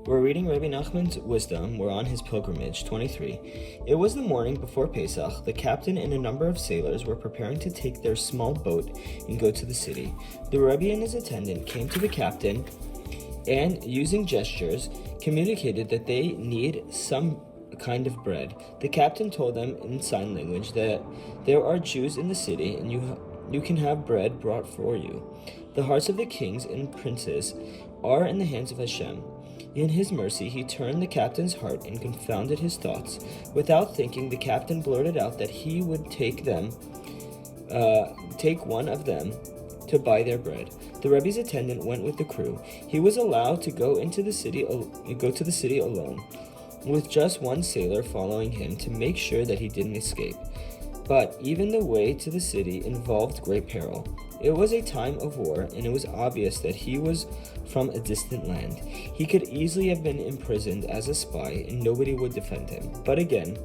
We're reading Rebbe Nachman's Wisdom. We're on his pilgrimage, 23. It was the morning before Pesach. The captain and a number of sailors were preparing to take their small boat and go to the city. The Rebbe and his attendant came to the captain and, using gestures, communicated that they need some kind of bread. The captain told them in sign language that there are Jews in the city and you can have bread brought for you. The hearts of the kings and princes are in the hands of Hashem. In his mercy, he turned the captain's heart and confounded his thoughts. Without thinking, the captain blurted out that he would take one of them to buy their bread. The Rebbe's attendant went with the crew. He was allowed to go to the city alone, with just one sailor following him to make sure that he didn't escape. But even the way to the city involved great peril. It was a time of war, and it was obvious that he was from a distant land. He could easily have been imprisoned as a spy, and nobody would defend him. But again,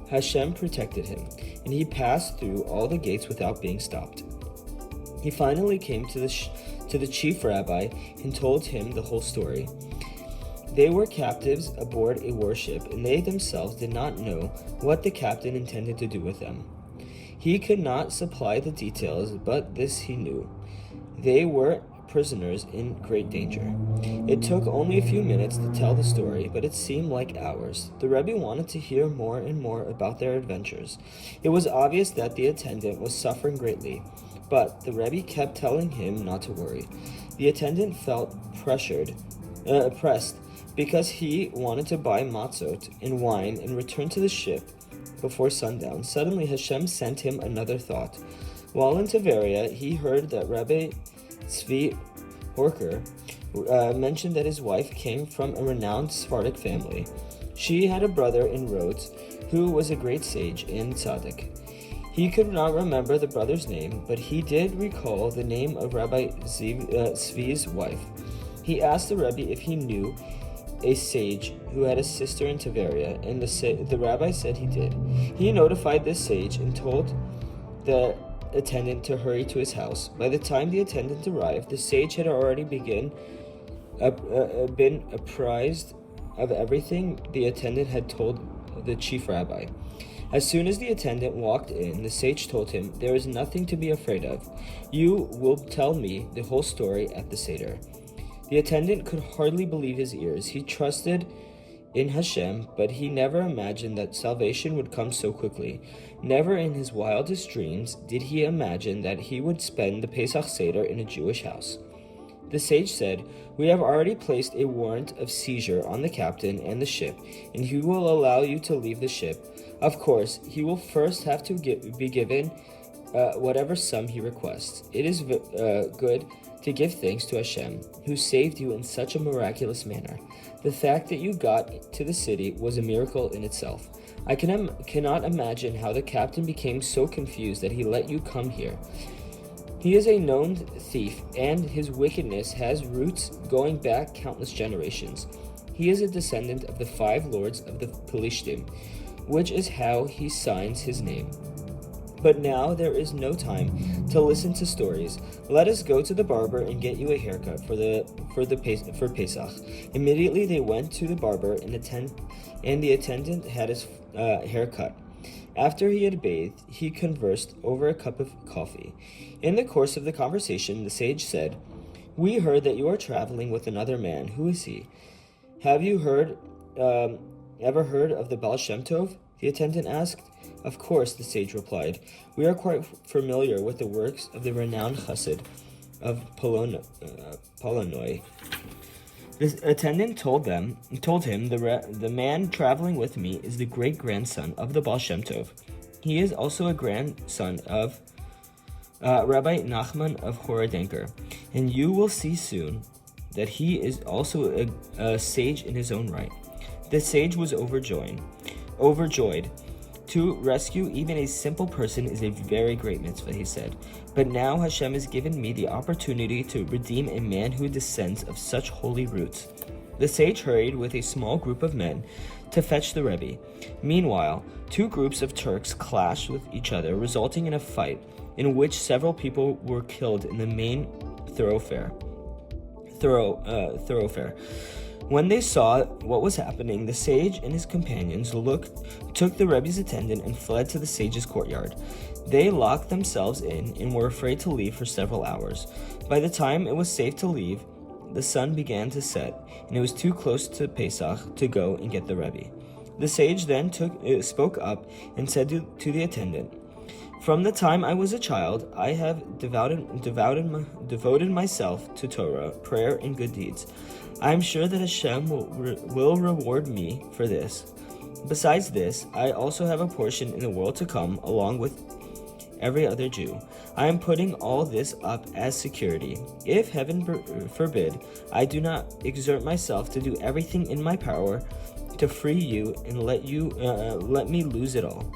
Hashem protected him, and he passed through all the gates without being stopped. He finally came to the chief rabbi and told him the whole story. They were captives aboard a warship, and they themselves did not know what the captain intended to do with them. He could not supply the details, but this he knew. They were prisoners in great danger. It took only a few minutes to tell the story, but it seemed like hours. The Rebbe wanted to hear more and more about their adventures. It was obvious that the attendant was suffering greatly, but the Rebbe kept telling him not to worry. The attendant felt pressed, because he wanted to buy matzot and wine and return to the ship before sundown. Suddenly Hashem sent him another thought. While in Tiberia, he heard that Rabbi Tzvi Horker mentioned that his wife came from a renowned Sephardic family. She had a brother in Rhodes who was a great sage and tzaddik. He could not remember the brother's name, but he did recall the name of Rabbi Tzvi's wife. He asked the Rebbe if he knew a sage who had a sister in Tiberia, and the rabbi said he did. He notified this sage and told the attendant to hurry to his house. By the time the attendant arrived, the sage had already been apprised of everything the attendant had told the chief rabbi. As soon as the attendant walked in, the sage told him, "There is nothing to be afraid of. You will tell me the whole story at the Seder." The attendant could hardly believe his ears. He trusted in Hashem, but he never imagined that salvation would come so quickly. Never in his wildest dreams did he imagine that he would spend the Pesach Seder in a Jewish house. The sage said, "We have already placed a warrant of seizure on the captain and the ship, and he will allow you to leave the ship. Of course, he will first have to be given whatever sum he requests. It is good to give thanks to Hashem, who saved you in such a miraculous manner. The fact that you got to the city was a miracle in itself. I cannot imagine how the captain became so confused that he let you come here. He is a known thief, and his wickedness has roots going back countless generations. He is a descendant of the 5 lords of the Pelishtim, which is how he signs his name. But now there is no time to listen to stories. Let us go to the barber and get you a haircut for Pesach." Immediately they went to the barber, and the attendant had his hair cut. After he had bathed, he conversed over a cup of coffee. In the course of the conversation, the sage said, "We heard that you are traveling with another man. Who is he? Have you ever heard of the Baal Shem Tov?" the attendant asked. "Of course," the sage replied. "We are quite familiar with the works of the renowned chassid of Polonoi." The attendant told him, "The man traveling with me is the great-grandson of the Baal Shem Tov. He is also a grandson of Rebbe Nachman of Breslov, and you will see soon that he is also a sage in his own right." The sage was overjoyed. "To rescue even a simple person is a very great mitzvah," he said. "But now Hashem has given me the opportunity to redeem a man who descends of such holy roots." The sage hurried with a small group of men to fetch the Rebbe. Meanwhile, 2 groups of Turks clashed with each other, resulting in a fight in which several people were killed in the main thoroughfare. When they saw what was happening, the sage and his companions took the Rebbe's attendant and fled to the sage's courtyard. They locked themselves in and were afraid to leave for several hours. By the time it was safe to leave, the sun began to set, and it was too close to Pesach to go and get the Rebbe. The sage then spoke up and said to the attendant, "From the time I was a child, I have devoted myself to Torah, prayer, and good deeds. I am sure that Hashem will reward me for this. Besides this, I also have a portion in the world to come, along with every other Jew. I am putting all this up as security. If, heaven forbid, I do not exert myself to do everything in my power to free you and let me lose it all.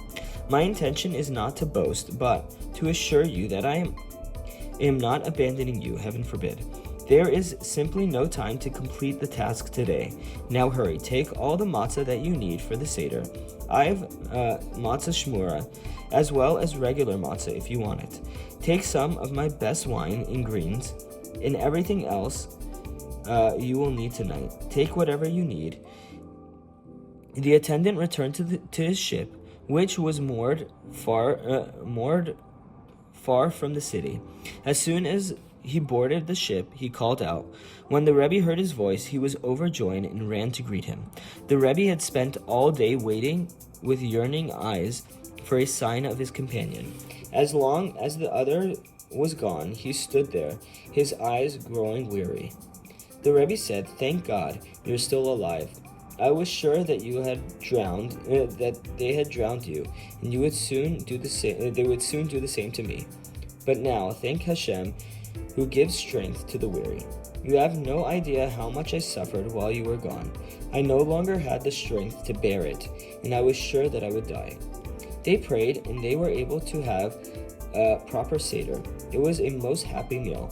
My intention is not to boast, but to assure you that I am not abandoning you, heaven forbid. There is simply no time to complete the task today. Now hurry, take all the matzah that you need for the Seder. I have matzah shmura, as well as regular matzah if you want it. Take some of my best wine and greens, and everything else you will need tonight. Take whatever you need." The attendant returned to his ship, which was moored far from the city. As soon as he boarded the ship, he called out. When the Rebbe heard his voice, he was overjoyed and ran to greet him. The Rebbe had spent all day waiting with yearning eyes for a sign of his companion. As long as the other was gone, he stood there, his eyes growing weary. The Rebbe said, "Thank God, you're still alive. I was sure that you had drowned, that they had drowned you, and you would soon do the same. They would soon do the same to me. But now, thank Hashem, who gives strength to the weary. You have no idea how much I suffered while you were gone. I no longer had the strength to bear it, and I was sure that I would die." They prayed, and they were able to have a proper Seder. It was a most happy meal.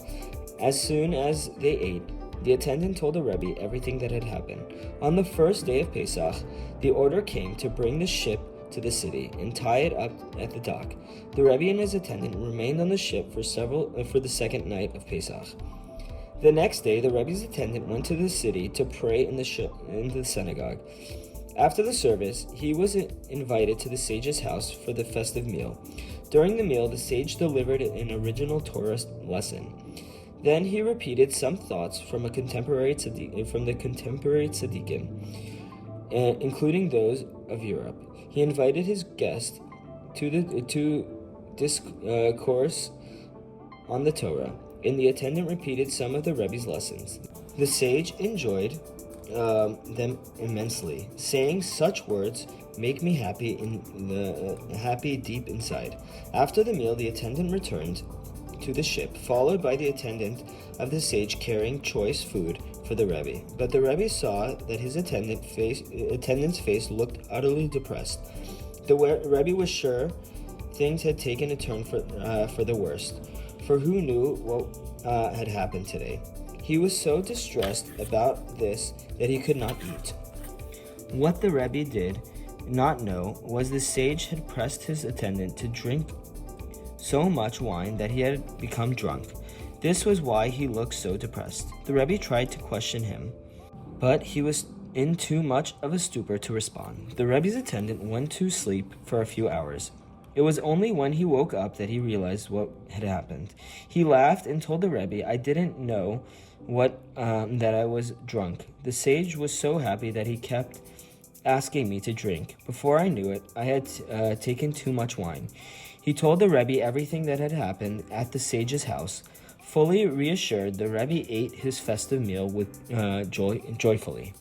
As soon as they ate, the attendant told the Rebbe everything that had happened. On the first day of Pesach, the order came to bring the ship to the city and tie it up at the dock. The Rebbe and his attendant remained on the ship for the second night of Pesach. The next day, the Rebbe's attendant went to the city to pray in the synagogue. After the service, he was invited to the sage's house for the festive meal. During the meal, the sage delivered an original Torah lesson. Then he repeated some thoughts from the contemporary tzaddikim, including those of Europe. He invited his guest to discourse on the Torah, and the attendant repeated some of the Rebbe's lessons. The sage enjoyed them immensely, saying, "Such words make me happy happy deep inside." After the meal, the attendant returned to the ship, followed by the attendant of the sage carrying choice food for the Rebbe. But the Rebbe saw that his attendant's face looked utterly depressed. The Rebbe was sure things had taken a turn for the worst, for who knew what had happened today? He was so distressed about this that he could not eat. What the Rebbe did not know was the sage had pressed his attendant to drink so much wine that he had become drunk. This was why he looked so depressed. The Rebbe tried to question him, but he was in too much of a stupor to respond. The Rebbe's attendant went to sleep for a few hours. It was only when he woke up that he realized what had happened. He laughed and told the Rebbe, "I didn't know that I was drunk." The sage was so happy that he kept asking me to drink. Before I knew it, I had taken too much wine. He told the Rebbe everything that had happened at the sage's house. Fully reassured, the Rebbe ate his festive meal with joyfully.